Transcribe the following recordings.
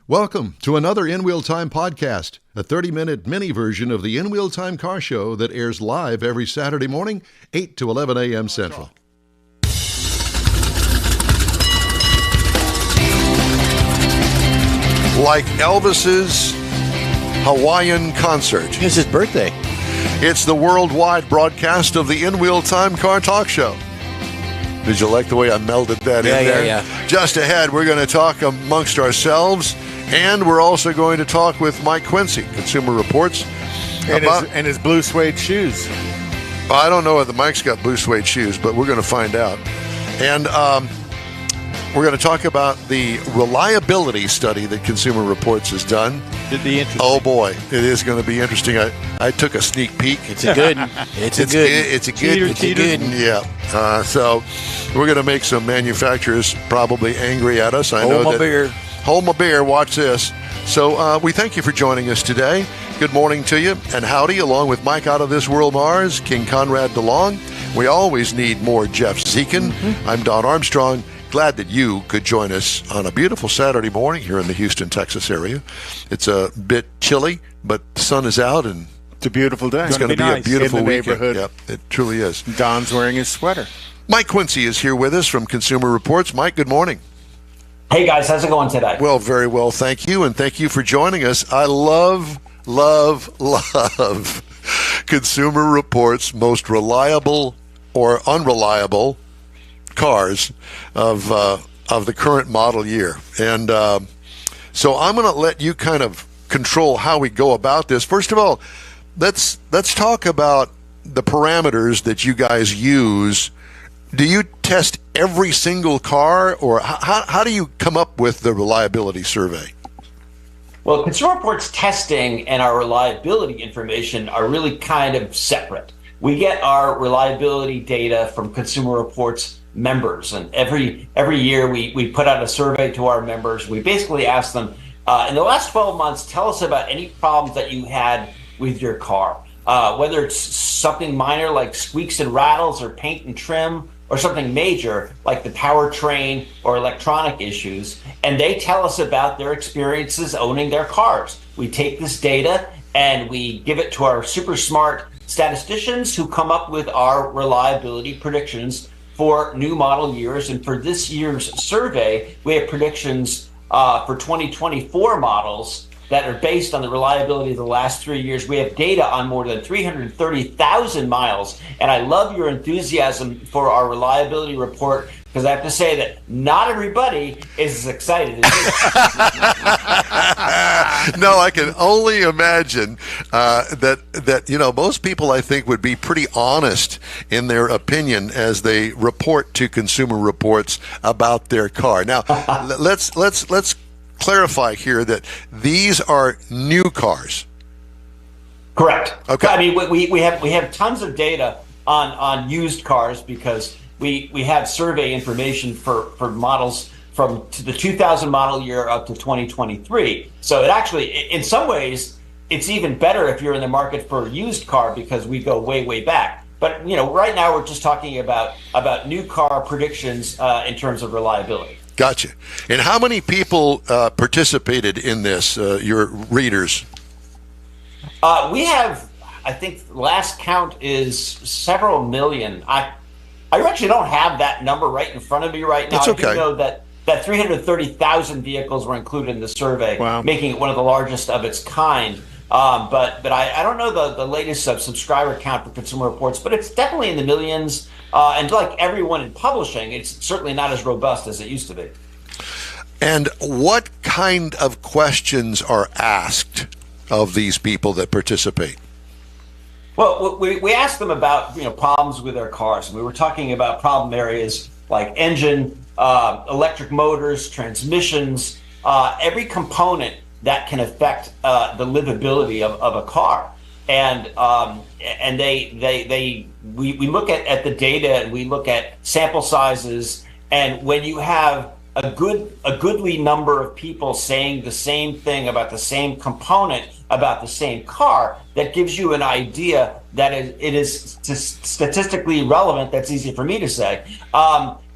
Welcome to another In Wheel Time podcast, a 30-minute mini version of the In Wheel Time car show that airs live every Saturday morning, 8 to 11 a.m. Central. Like Elvis's Hawaiian concert. It's his birthday. It's the worldwide broadcast of the In Wheel Time Car Talk Show. Did you like the way I melded that in there? Yeah. Just ahead, we're going to talk amongst ourselves, and we're also going to talk with Mike Quincy, Consumer Reports. And his blue suede shoes. I don't know whether Mike's got blue suede shoes, but we're going to find out. And we're going to talk about the reliability study that Consumer Reports has done. It'd be interesting. Oh boy, it is going to be interesting. I took a sneak peek. It's a good. It's a good. Yeah. So we're going to make some manufacturers probably angry at us. Hold my beer. Watch this. So we thank you for joining us today. Good morning to you, and howdy, along with Mike out of this world Mars, King Conrad DeLong. We always need more Jeff Zekin. I'm Don Armstrong. Glad that you could join us on a beautiful Saturday morning here in the Houston, Texas area. It's a bit chilly, but the sun is out, and it's a beautiful day. It's going to be nice. a beautiful in the weekend. neighborhood. Yep, it truly is. Don's wearing his sweater. Mike Quincy is here with us from Consumer Reports. Mike, good morning. Hey guys, how's it going today? Well, very well, thank you, and thank you for joining us. I love Consumer Reports' most reliable or unreliable cars of the current model year. And so I'm going to let you kind of control how we go about this. First of all, let's talk about the parameters that you guys use. Do you test every single car, or how do you come up with the reliability survey? Well, Consumer Reports testing and our reliability information are really kind of separate. We get our reliability data from Consumer Reports members, and every year we put out a survey to our members. We basically ask them, in the last 12 months, tell us about any problems that you had with your car, whether it's something minor like squeaks and rattles or paint and trim, or something major like the powertrain or electronic issues, and they tell us about their experiences owning their cars. We take this data and we give it to our super smart statisticians who come up with our reliability predictions for new model years. And for this year's survey, we have predictions for 2024 models that are based on the reliability of the last 3 years. We have data on more than 330,000 miles. And I love your enthusiasm for our reliability report, because I have to say that not everybody is as excited as you. No, I can only imagine that most people, I think, would be pretty honest in their opinion as they report to Consumer Reports about their car. Now, let's clarify here that these are new cars. Correct. Okay. I mean, we have tons of data on used cars, because we have survey information for models from the 2000 model year up to 2023. So it actually, in some ways, it's even better if you're in the market for a used car, because we go way back. But right now we're just talking about new car predictions in terms of reliability. Gotcha. And how many people participated in this, your readers? We have, I think, last count is several million. I actually don't have that number right in front of me right now. That's okay. I do know that 330,000 vehicles were included in the survey, Wow. making it one of the largest of its kind. But I don't know the latest subscriber count for Consumer Reports, but it's definitely in the millions. And like everyone in publishing, it's certainly not as robust as it used to be. And what kind of questions are asked of these people that participate? Well, we asked them about problems with their cars. We were talking about problem areas like engine, electric motors, transmissions, every component that can affect the livability of a car. And we look at the data, and we look at sample sizes, and when you have a goodly number of people saying the same thing about the same component about the same car, that gives you an idea that it is statistically relevant. That's easy for me to say.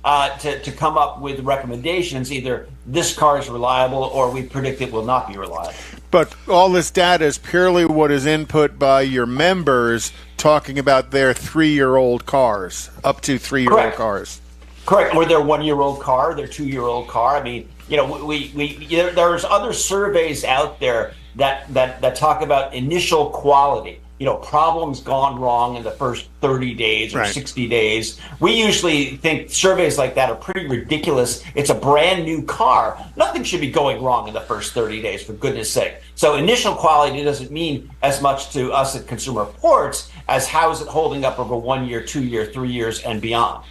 to come up with recommendations. Either this car is reliable or we predict it will not be reliable. But all this data is purely what is input by your members talking about their 3-year-old cars, up to 3-year-old cars. Correct. Or their 1-year-old car, their 2-year-old car. I mean, there's other surveys out there that talk about initial quality. Problems gone wrong in the first 30 days or 60 days. We usually think surveys like that are pretty ridiculous. It's a brand new car. Nothing should be going wrong in the first 30 days, for goodness sake. So initial quality doesn't mean as much to us at Consumer Reports as how is it holding up over 1 year, 2 year, 3 years, and beyond.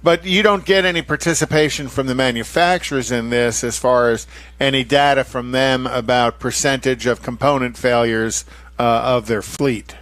But you don't get any participation from the manufacturers in this as far as any data from them about percentage of component failures of their fleet.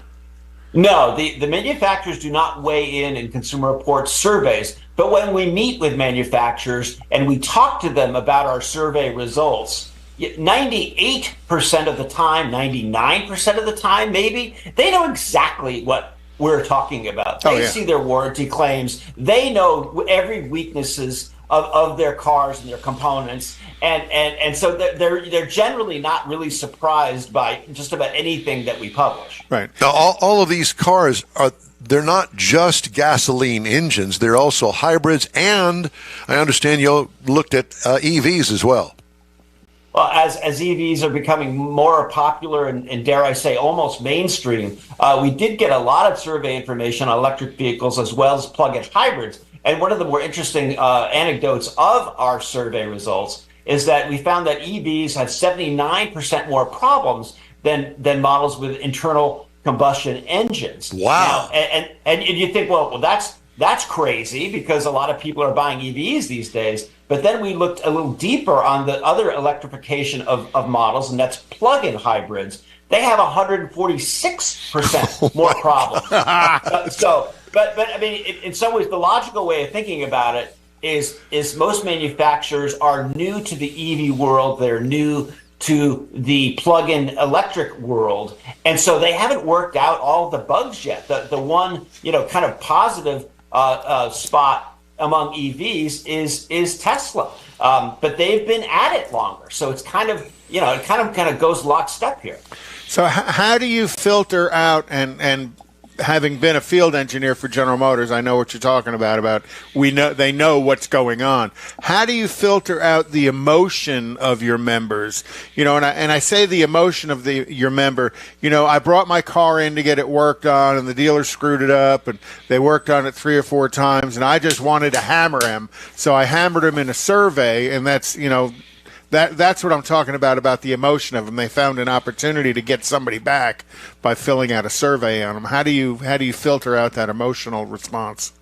No, the manufacturers do not weigh in Consumer Reports surveys. But when we meet with manufacturers and we talk to them about our survey results, 98% of the time, 99% of the time, maybe, they know exactly what we're talking about. They see their warranty claims. They know every weaknesses of their cars and their components, and so they're generally not really surprised by just about anything that we publish. Right. Now, all of these cars they're not just gasoline engines; they're also hybrids, and I understand you looked at EVs as well. Well, as EVs are becoming more popular and dare I say almost mainstream, we did get a lot of survey information on electric vehicles as well as plug-in hybrids. And one of the more interesting anecdotes of our survey results is that we found that EVs have 79% more problems than models with internal combustion engines. Wow! Now, and you think, well, that's crazy because a lot of people are buying EVs these days. But then we looked a little deeper on the other electrification of models, and that's plug-in hybrids. They have 146% more problems. But I mean, in some ways, the logical way of thinking about it is most manufacturers are new to the EV world. They're new to the plug-in electric world, and so they haven't worked out all the bugs yet. The one kind of positive spot among EVs is Tesla, but they've been at it longer, so it's kind of goes lockstep here. So how do you filter out and having been a field engineer for General Motors, I know what you're talking about they know what's going on. How do you filter out the emotion of your members? And I say the emotion of your member, I brought my car in to get it worked on and the dealer screwed it up and they worked on it 3 or 4 times and I just wanted to hammer him. So I hammered him in a survey, and that's That's what I'm talking about the emotion of them. They found an opportunity to get somebody back by filling out a survey on them. How do you filter out that emotional response?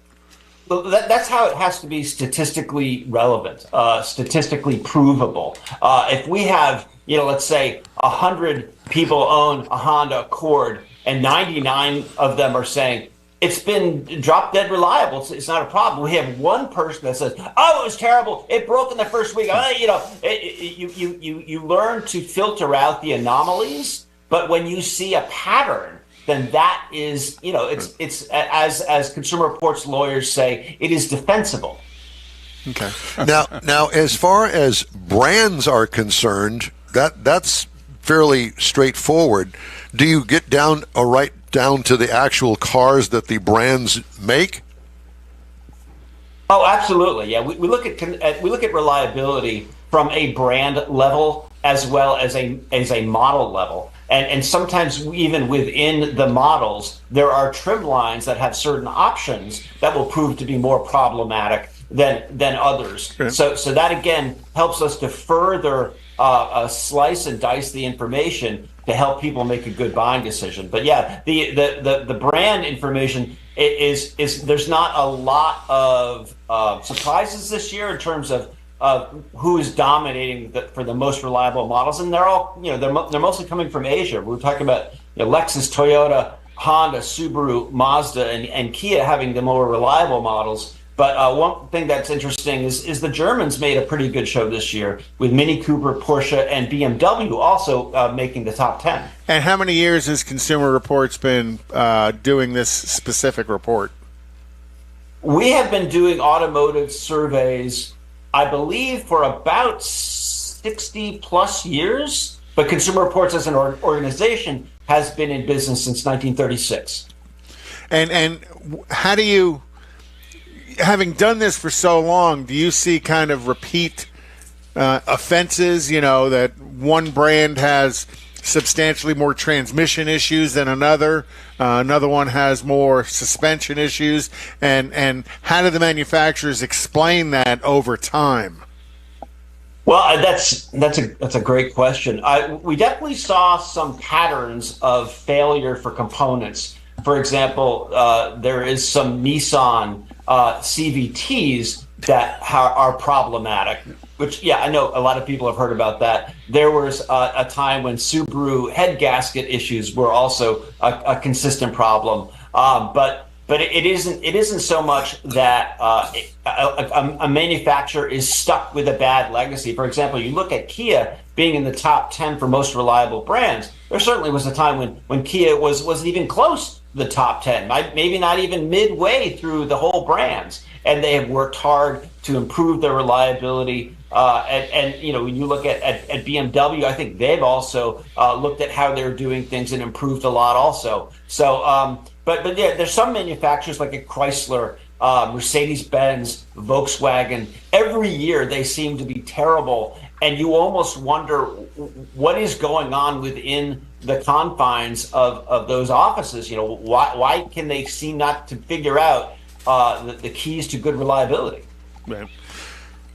Well, that's how it has to be statistically relevant, statistically provable. If we have, let's say 100 people own a Honda Accord and 99 of them are saying, it's been drop dead reliable. It's not a problem. We have one person that says, "Oh, it was terrible. It broke in the first week." You learn to filter out the anomalies, but when you see a pattern, then that is, it's as Consumer Reports lawyers say, it is defensible. Okay. Now, as far as brands are concerned, that's fairly straightforward. Do you get down to the actual cars that the brands make? Oh, absolutely. Yeah, we look at reliability from a brand level as well as a model level, and sometimes even within the models there are trim lines that have certain options that will prove to be more problematic than others. Okay. So that again helps us to further slice and dice the information to help people make a good buying decision. But yeah, the brand information is there's not a lot of surprises this year in terms of who is dominating for the most reliable models, and they're all they're mostly coming from Asia. We're talking about Lexus, Toyota, Honda, Subaru, Mazda, and Kia having the more reliable models. But one thing that's interesting is the Germans made a pretty good show this year with Mini Cooper, Porsche, and BMW also making the top 10. And how many years has Consumer Reports been doing this specific report? We have been doing automotive surveys, I believe, for about 60 plus years, but Consumer Reports as an organization has been in business since 1936. And how do you, having done this for so long, do you see kind of repeat offenses, that one brand has substantially more transmission issues than another one has more suspension issues, and how do the manufacturers explain that over time? Well, that's a great question. We definitely saw some patterns of failure for components. For example, there is some Nissan CVTs that are problematic, which, I know a lot of people have heard about that. There was a time when Subaru head gasket issues were also a consistent problem. But it isn't so much that a manufacturer is stuck with a bad legacy. For example, you look at Kia being in the top 10 for most reliable brands. There certainly was a time when Kia wasn't even close to the top 10, maybe not even midway through the whole brands. And they have worked hard to improve their reliability. And when you look at BMW, I think they've also looked at how they're doing things and improved a lot also. So, but yeah, there's some manufacturers like at Chrysler, Mercedes-Benz, Volkswagen. Every year they seem to be terrible, and you almost wonder what is going on within the confines of those offices. Why can they seem not to figure out the keys to good reliability? Right.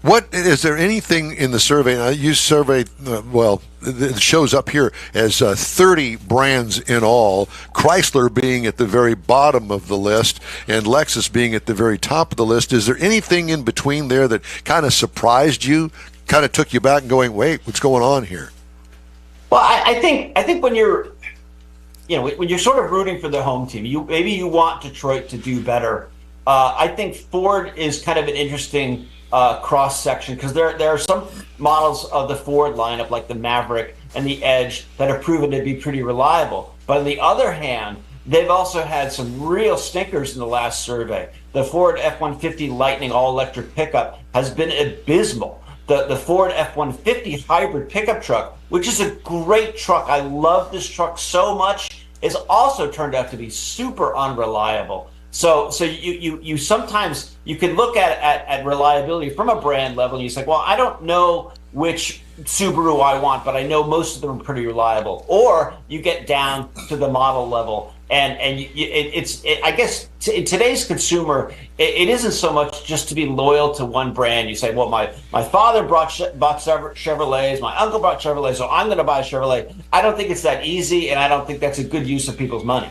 What is there anything in the survey? You surveyed, it shows up here as 30 brands in all, Chrysler being at the very bottom of the list and Lexus being at the very top of the list. Is there anything in between there that kind of surprised you, kind of took you back and going, wait, what's going on here? Well, I think when you're, when you're sort of rooting for the home team, maybe you want Detroit to do better. I think Ford is kind of an interesting cross section, because there are some models of the Ford lineup like the Maverick and the Edge that have proven to be pretty reliable. But on the other hand, they've also had some real stinkers in the last survey. The Ford F-150 Lightning all-electric pickup has been abysmal. The Ford F-150 hybrid pickup truck, which is a great truck, I love this truck so much, is also turned out to be super unreliable. So you sometimes you can look at reliability from a brand level, and you say, well, I don't know which Subaru I want, but I know most of them are pretty reliable. Or you get down to the model level, and I guess in today's consumer, it isn't so much just to be loyal to one brand. You say, well, my father bought Chevrolets, my uncle bought Chevrolet, so I'm going to buy a Chevrolet. I don't think it's that easy, and I don't think that's a good use of people's money.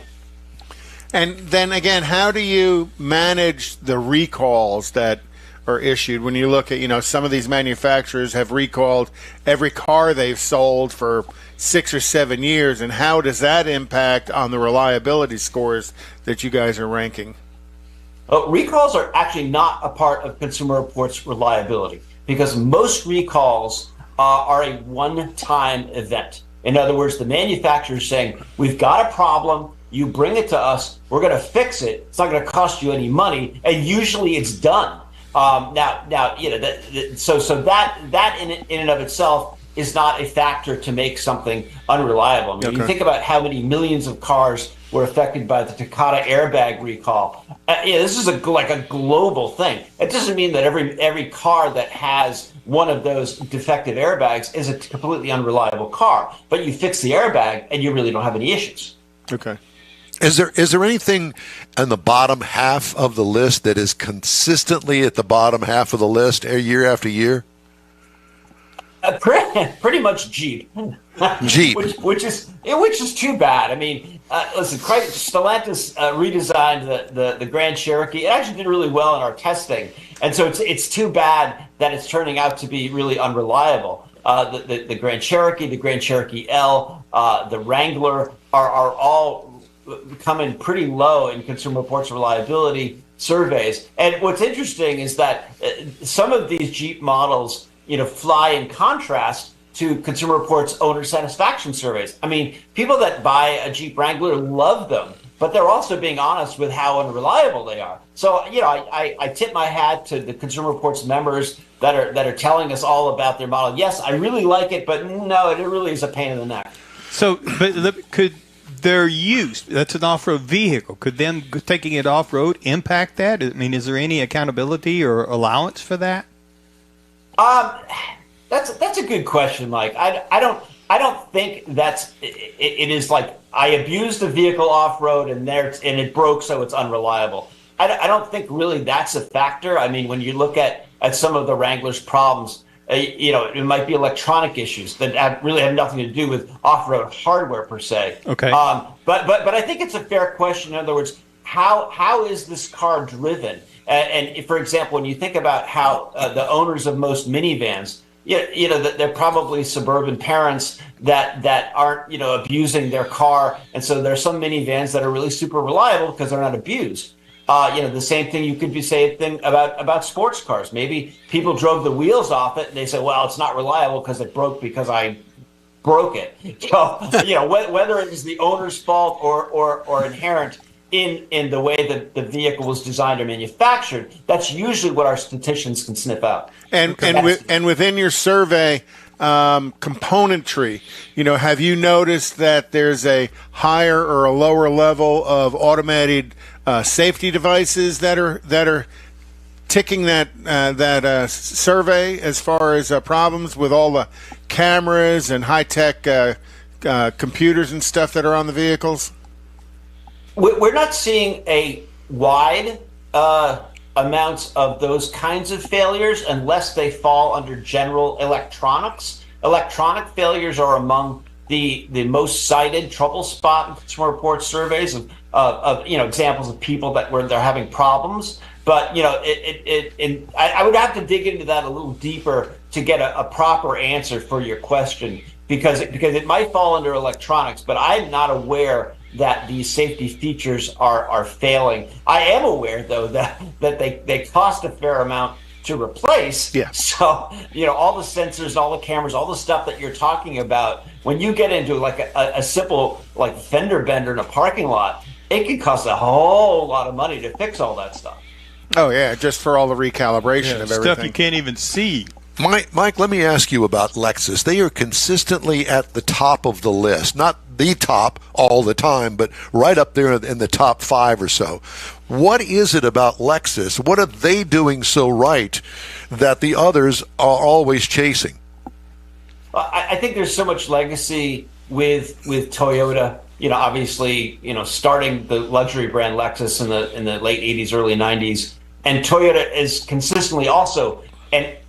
And then again, how do you manage the recalls that are issued when you look at, some of these manufacturers have recalled every car they've sold for 6 or 7 years, and how does that impact on the reliability scores that you guys are ranking? Recalls are actually not a part of Consumer Reports reliability, because most recalls are a one-time event. In other words, the manufacturer is saying, we've got a problem, you bring it to us, we're going to fix it, it's not going to cost you any money, and usually it's done. So that in and of itself is not a factor to make something unreliable. I mean, Okay. You think about how many millions of cars were affected by the Takata airbag recall. This is like a global thing. It doesn't mean that every car that has one of those defective airbags is a completely unreliable car, but you fix the airbag and you really don't have any issues. Okay. Is there anything in the bottom half of the list that is consistently at the bottom half of the list year after year? Pretty much Jeep. Jeep, which is too bad. I mean, listen, Stellantis redesigned the Grand Cherokee. It actually did really well in our testing, and so it's too bad that it's turning out to be really unreliable. The Grand Cherokee, the Grand Cherokee L, the Wrangler are all coming pretty low in Consumer Reports reliability surveys. And what's interesting is that some of these Jeep models, fly in contrast to Consumer Reports owner satisfaction surveys. I mean, people that buy a Jeep Wrangler love them, but they're also being honest with how unreliable they are. So, I tip my hat to the Consumer Reports members that are telling us all about their model. Yes, I really like it, but no, it really is a pain in the neck. So, but could their use, that's an off-road vehicle, could then taking it off-road impact that? I mean, is there any accountability or allowance for that? That's a good question, Mike. I don't think it is like I abused the vehicle off-road and it broke, so it's unreliable. I don't think really that's a factor. I mean, when you look at some of the Wrangler's problems, it might be electronic issues that really have nothing to do with off-road hardware per se. Okay. But I think it's a fair question. In other words, how is this car driven? And for example, when you think about how the owners of most minivans, they're probably suburban parents that aren't, abusing their car. And so there's some minivans that are really super reliable because they're not abused. The same thing you could be saying about sports cars. Maybe people drove the wheels off it and they say, well, it's not reliable because it broke because I broke it. So, whether it is the owner's fault or inherent in the way that the vehicle was designed or manufactured, that's usually what our statisticians can sniff out. And within your survey componentry, have you noticed that there's a higher or a lower level of automated safety devices that are ticking that survey as far as problems with all the cameras and high-tech computers and stuff that are on the vehicles? We're not seeing a wide amounts of those kinds of failures unless they fall under general electronics. Electronic failures are among the most cited trouble spot in Consumer Reports surveys of examples of people where they're having problems. But I would have to dig into that a little deeper to get a proper answer for your question because it might fall under electronics, but I'm not aware that these safety features are failing. I am aware, though, that they cost a fair amount to replace. Yeah. So, all the sensors, all the cameras, all the stuff that you're talking about, when you get into like a simple like fender bender in a parking lot, it can cost a whole lot of money to fix all that stuff. Oh, yeah, just for all the recalibration of everything. Stuff you can't even see. Mike, let me ask you about Lexus. They are consistently at the top of the list. Not the top all the time, but right up there in the top 5 or so. What is it about Lexus? What are they doing so right that the others are always chasing? I think there's so much legacy with Toyota. Obviously, starting the luxury brand Lexus in the late 80s, early 90s. And Toyota is consistently also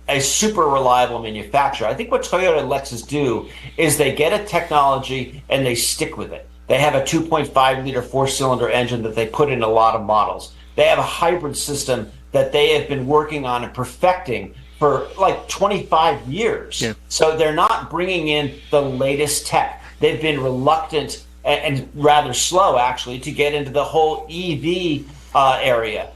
a super reliable manufacturer. I think what Toyota and Lexus do is they get a technology and they stick with it. They have a 2.5 liter 4-cylinder engine that they put in a lot of models. They have a hybrid system that they have been working on and perfecting for like 25 years. Yeah. So they're not bringing in the latest tech. They've been reluctant and rather slow, actually, to get into the whole EV area.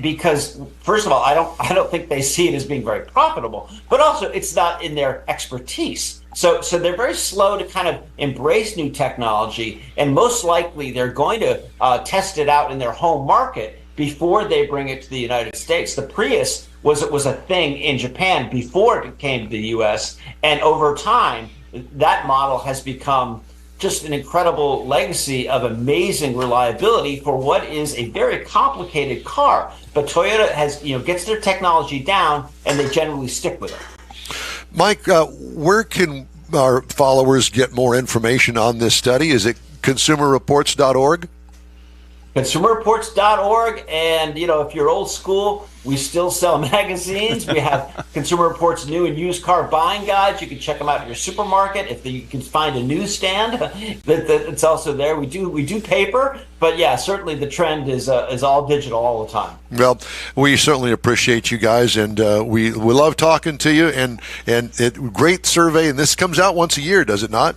Because first of all, I don't think they see it as being very profitable, but also it's not in their expertise. So they're very slow to kind of embrace new technology, and most likely they're going to test it out in their home market before they bring it to the United States. The Prius was a thing in Japan before it came to the U.S., and over time that model has become just an incredible legacy of amazing reliability for what is a very complicated car. But Toyota has, gets their technology down and they generally stick with it. Mike, where can our followers get more information on this study? Is it consumerreports.org? Consumerreports.org, and if you're old school, we still sell magazines. We have Consumer Reports new and used car buying guides. You can check them out at your supermarket. If you can find a newsstand, it's also there. We do paper, but yeah, certainly the trend is all digital all the time. Well, we certainly appreciate you guys, and we love talking to you. And great survey, and this comes out once a year, does it not?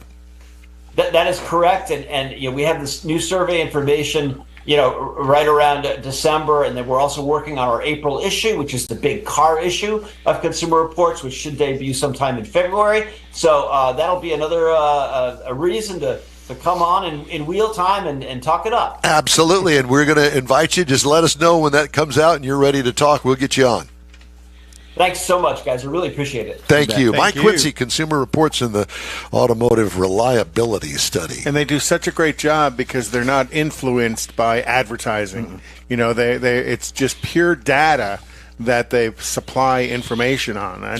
That is correct, and we have this new survey information right around December, and then we're also working on our April issue, which is the big car issue of Consumer Reports, which should debut sometime in February. So that'll be another a reason to to come on in real time and talk it up. Absolutely, and we're going to invite you. Just let us know when that comes out and you're ready to talk. We'll get you on. Thanks so much, guys. I really appreciate it. Thank you. Thank Mike you. Quincy, Consumer Reports in the Automotive Reliability Study. And they do such a great job because they're not influenced by advertising. Mm-hmm. You know, it's just pure data that they supply information on. I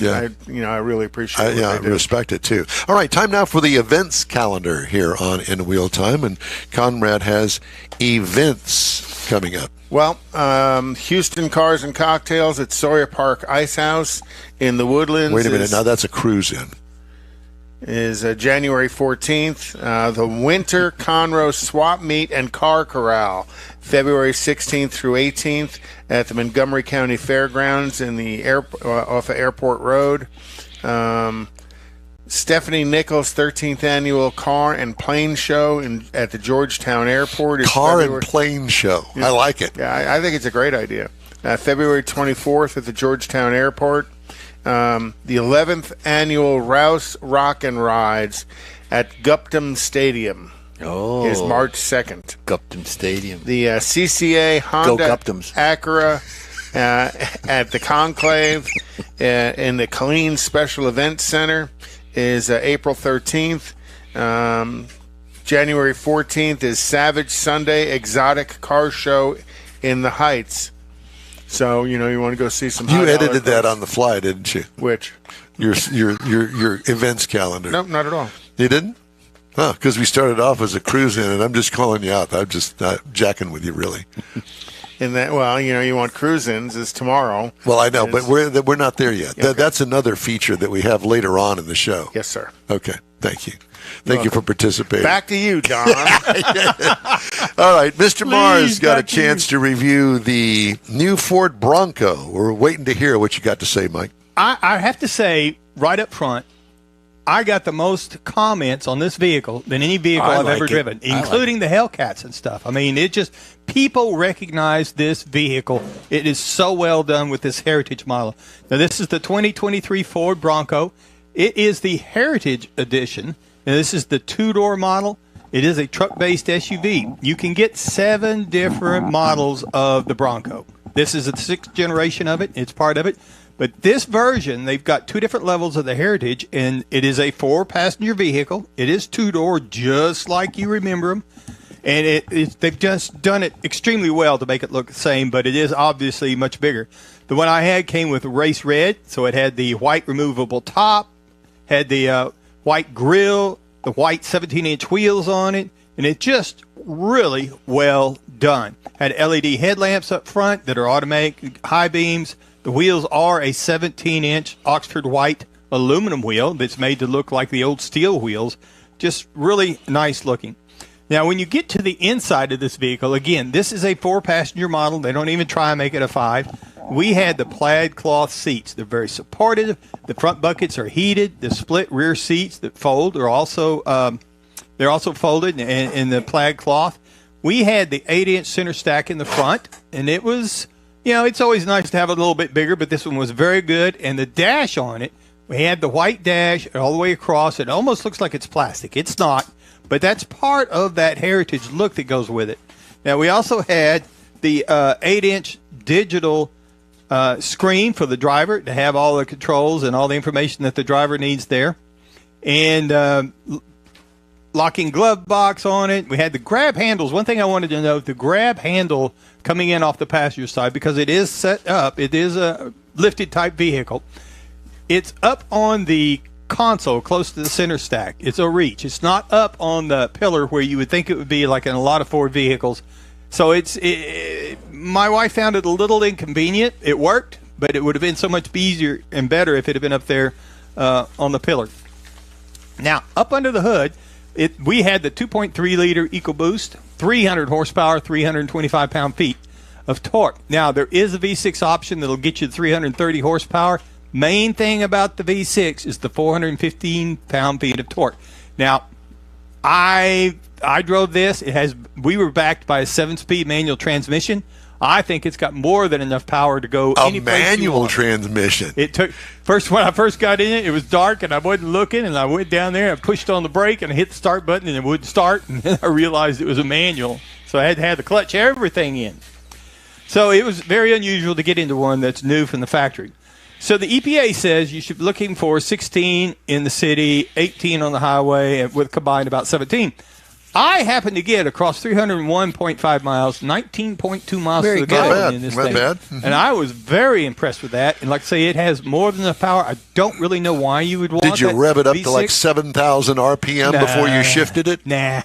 really appreciate it. I respect it too. All right, time now for the events calendar here on In Wheel Time, and Conrad has events coming up. Well, Houston Cars and Cocktails at Sawyer Park Ice House in the Woodlands. Wait a minute, now that's a cruise-in. Is January 14th. The Winter Conroe Swap Meet and Car Corral, February 16th through 18th at the Montgomery County Fairgrounds in the off of Airport Road. Stephanie Nichols' 13th Annual Car and Plane Show at the Georgetown Airport. Is Car February. and Plane Show. I like it. Yeah, I think it's a great idea. February 24th at the Georgetown Airport. The 11th Annual Rouse Rock and Rides at Gupton Stadium is March 2nd. Gupton Stadium. The CCA Honda Acura at the Conclave in the Killeen Special Events Center is April 13th. January 14th is Savage Sunday Exotic Car Show in the Heights. So, you want to go see some. You edited that on the fly, didn't you? Which? Your events calendar. Nope, not at all. You didn't? Oh, because we started off as a cruise-in, and I'm just calling you out. I'm just not jacking with you, really. In that, well, you want cruise-ins is tomorrow. Well, I know, but we're not there yet. Okay. That's another feature that we have later on in the show. Yes, sir. Okay, thank you. Thank you for participating. Back to you, Don. All right, Mr. Mars got a chance to review the new Ford Bronco. We're waiting to hear what you got to say, Mike. I have to say, right up front, I got the most comments on this vehicle than any vehicle I've ever driven, including the Hellcats and stuff. I mean, people recognize this vehicle. It is so well done with this Heritage model. Now, this is the 2023 Ford Bronco. It is the Heritage Edition. Now, this is the two-door model. It is a truck-based SUV. You can get 7 different models of the Bronco. This is the 6th generation of it. It's part of it. But this version, they've got 2 different levels of the Heritage, and it is a 4-passenger vehicle. It is 2-door, just like you remember them. And they've just done it extremely well to make it look the same, but it is obviously much bigger. The one I had came with race red, so it had the white removable top, had the white grille, the white 17-inch wheels on it, and it's just really well done. Had LED headlamps up front that are automatic high beams. The wheels are a 17-inch Oxford white aluminum wheel that's made to look like the old steel wheels. Just really nice looking. Now, when you get to the inside of this vehicle, again, this is a 4-passenger model. They don't even try and make it a 5. We had the plaid cloth seats. They're very supportive. The front buckets are heated. The split rear seats that fold are also folded in the plaid cloth. We had the 8-inch center stack in the front, and it was, it's always nice to have a little bit bigger, but this one was very good. And the dash on it, we had the white dash all the way across. It almost looks like it's plastic. It's not, but that's part of that Heritage look that goes with it. Now, we also had the 8-inch digital screen for the driver to have all the controls and all the information that the driver needs there. And locking glove box on it. We had the grab handles. One thing I wanted to note, the grab handle coming in off the passenger side, because it is set up, it is a lifted type vehicle. It's up on the console close to the center stack. It's a reach. It's not up on the pillar where you would think it would be like in a lot of Ford vehicles. So my wife found it a little inconvenient. It worked, but it would have been so much easier and better if it had been up there on the pillar. Now, up under the hood, we had the 2.3-liter EcoBoost, 300 horsepower, 325 pound-feet of torque. Now, there is a V6 option that will get you 330 horsepower. Main thing about the V6 is the 415 pound-feet of torque. Now, I drove this. We were backed by a 7-speed manual transmission. I think it's got more than enough power to go any place you manual want. transmission. It took when I first got in it, it was dark and I wasn't looking, and I went down there and pushed on the brake and I hit the start button and it wouldn't start, and then I realized it was a manual, so I had to have the clutch, everything in. So it was very unusual to get into one that's new from the factory. So the EPA says you should be looking for 16 in the city, 18 on the highway, with combined about 17. I happened to get across 301.5 miles, 19.2 miles to the gallon in this thing. Not bad. And I was very impressed with that. And like I say, it has more than enough power. I don't really know why you would want Did you that rev it up V6. to like 7,000 RPM before you shifted it? Nah.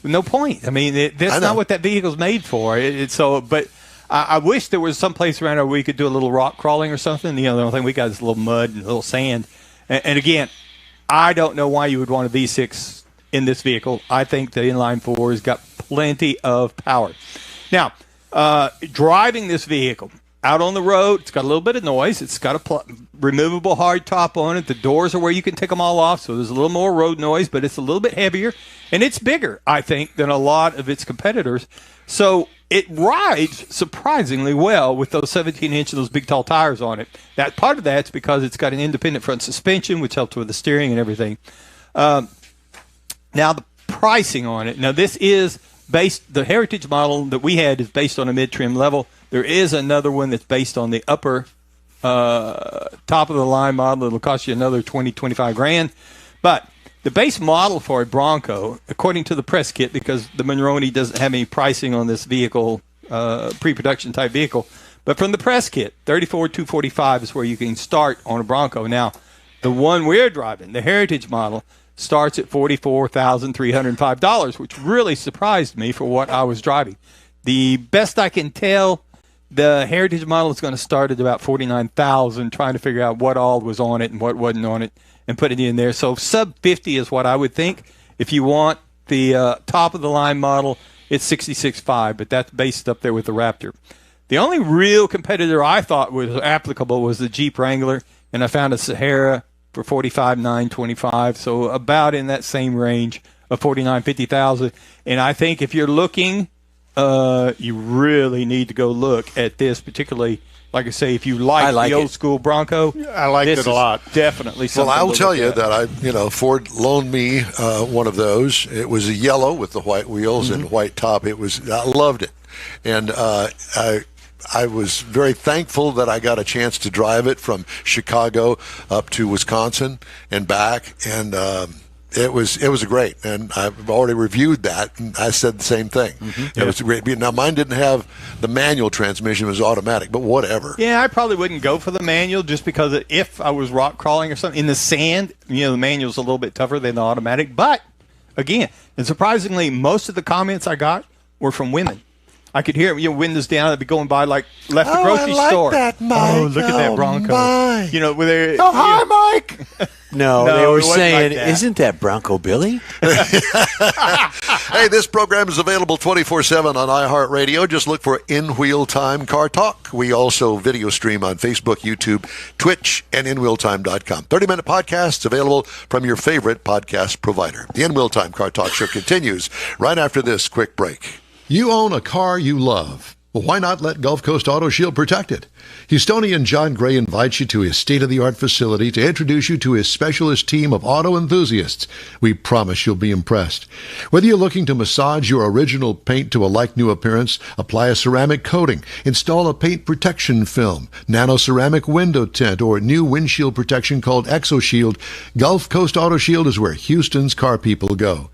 No point. I mean, that's not what that vehicle's made for. But I wish there was some place around where we could do a little rock crawling or something. You know, the only thing we got is a little mud and a little sand. And again, I don't know why you would want a V6 in this vehicle. I think the inline four has got plenty of power. Now, driving this vehicle out on the road, it's got a little bit of noise. It's got a removable hard top on it. The doors are where you can take them all off, so there's a little more road noise, but it's a little bit heavier. And it's bigger, I think, than a lot of its competitors. So it rides surprisingly well with those 17-inch and those big, tall tires on it. That part of that's because it's got an independent front suspension, which helps with the steering and everything. Now, the pricing on it. Now, this is based, the Heritage model that we had is based on a mid-trim level. There is another one that's based on the upper top-of-the-line model. It'll cost you another $20,000-$25,000. But the base model for a Bronco, according to the press kit, because the Monroney doesn't have any pricing on this vehicle, pre-production type vehicle, but from the press kit, $34,245 is where you can start on a Bronco. Now, the one we're driving, the Heritage model, starts at $44,305, which really surprised me for what I was driving. The best I can tell, the Heritage model is going to start at about $49,000, trying to figure out what all was on it and what wasn't on it, and put it in there. So sub 50 is what I would think. If you want the top-of-the-line model, it's $66,500, but that's based up there with the Raptor. The only real competitor I thought was applicable was the Jeep Wrangler, and I found a Sahara for $45,925, so about in that same range of $49,000-$50,000. And I think if you're looking, you really need to go look at this, particularly, like I say, if you like the old school Bronco. I liked it a lot. Definitely something. Well, I'll tell you at. that Ford loaned me one of those. It was a yellow with the white wheels and white top. I loved it, and I was very thankful that I got a chance to drive it from Chicago up to Wisconsin and back, and it was great. And I've already reviewed that, and I said the same thing. It was great. Now, mine didn't have the manual transmission; it was automatic. But whatever. Yeah, I probably wouldn't go for the manual just because if I was rock crawling or something in the sand, the manual's a little bit tougher than the automatic. But again, and surprisingly, most of the comments I got were from women. I could hear windows down. I'd be going by left the grocery store. That, Mike. Oh, look at that Bronco. My. Where they're. Oh, hi, Mike. No, they were saying, isn't that Bronco Billy? Hey, this program is available 24/7 on iHeartRadio. Just look for In Wheel Time Car Talk. We also video stream on Facebook, YouTube, Twitch, and InWheelTime.com. 30-minute podcasts available from your favorite podcast provider. The In Wheel Time Car Talk show continues right after this quick break. You own a car you love. Well, why not let Gulf Coast Auto Shield protect it? Houstonian John Gray invites you to his state-of-the-art facility to introduce you to his specialist team of auto enthusiasts. We promise you'll be impressed. Whether you're looking to massage your original paint to a like-new appearance, apply a ceramic coating, install a paint protection film, nano-ceramic window tint, or new windshield protection called ExoShield, Gulf Coast Auto Shield is where Houston's car people go.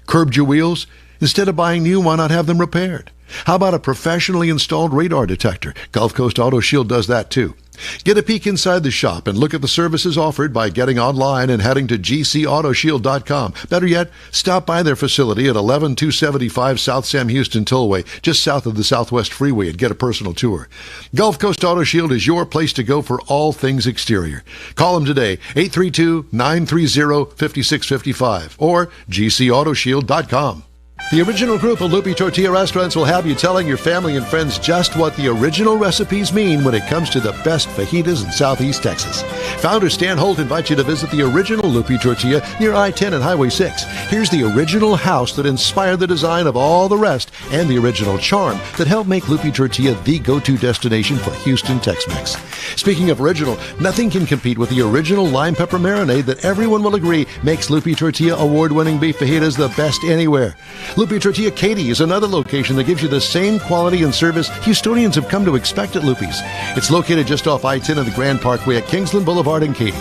Curbed your wheels? Instead of buying new, why not have them repaired? How about a professionally installed radar detector? Gulf Coast Auto Shield does that too. Get a peek inside the shop and look at the services offered by getting online and heading to gcautoshield.com. Better yet, stop by their facility at 11275 South Sam Houston Tollway, just south of the Southwest Freeway, and get a personal tour. Gulf Coast Auto Shield is your place to go for all things exterior. Call them today, 832-930-5655 or gcautoshield.com. The original group of Loopy Tortilla restaurants will have you telling your family and friends just what the original recipes mean when it comes to the best fajitas in Southeast Texas. Founder Stan Holt invites you to visit the original Loopy Tortilla near I-10 and Highway 6. Here's the original house that inspired the design of all the rest and the original charm that helped make Loopy Tortilla the go-to destination for Houston Tex-Mex. Speaking of original, nothing can compete with the original lime pepper marinade that everyone will agree makes Loopy Tortilla award-winning beef fajitas the best anywhere. Loopy Tortilla Katy is another location that gives you the same quality and service Houstonians have come to expect at Loopy's. It's located just off I-10 and the Grand Parkway at Kingsland Boulevard in Katy.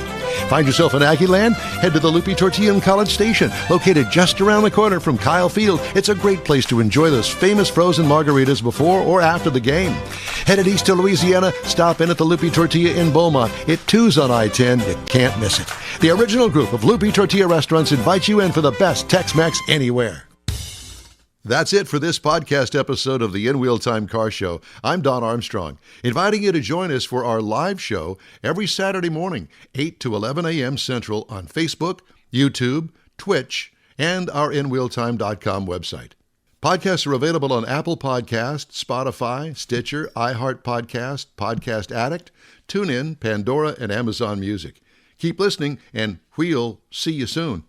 Find yourself in Aggieland? Head to the Loopy Tortilla in College Station, located just around the corner from Kyle Field. It's a great place to enjoy those famous frozen margaritas before or after the game. Headed east to Louisiana, stop in at the Loopy Tortilla in Beaumont. It too's on I-10. You can't miss it. The original group of Loopy Tortilla restaurants invite you in for the best Tex-Mex anywhere. That's it for this podcast episode of the In Wheel Time Car Show. I'm Don Armstrong, inviting you to join us for our live show every Saturday morning, 8 to 11 a.m. Central on Facebook, YouTube, Twitch, and our InWheelTime.com website. Podcasts are available on Apple Podcasts, Spotify, Stitcher, iHeart Podcast, Podcast Addict, TuneIn, Pandora, and Amazon Music. Keep listening, and we'll see you soon.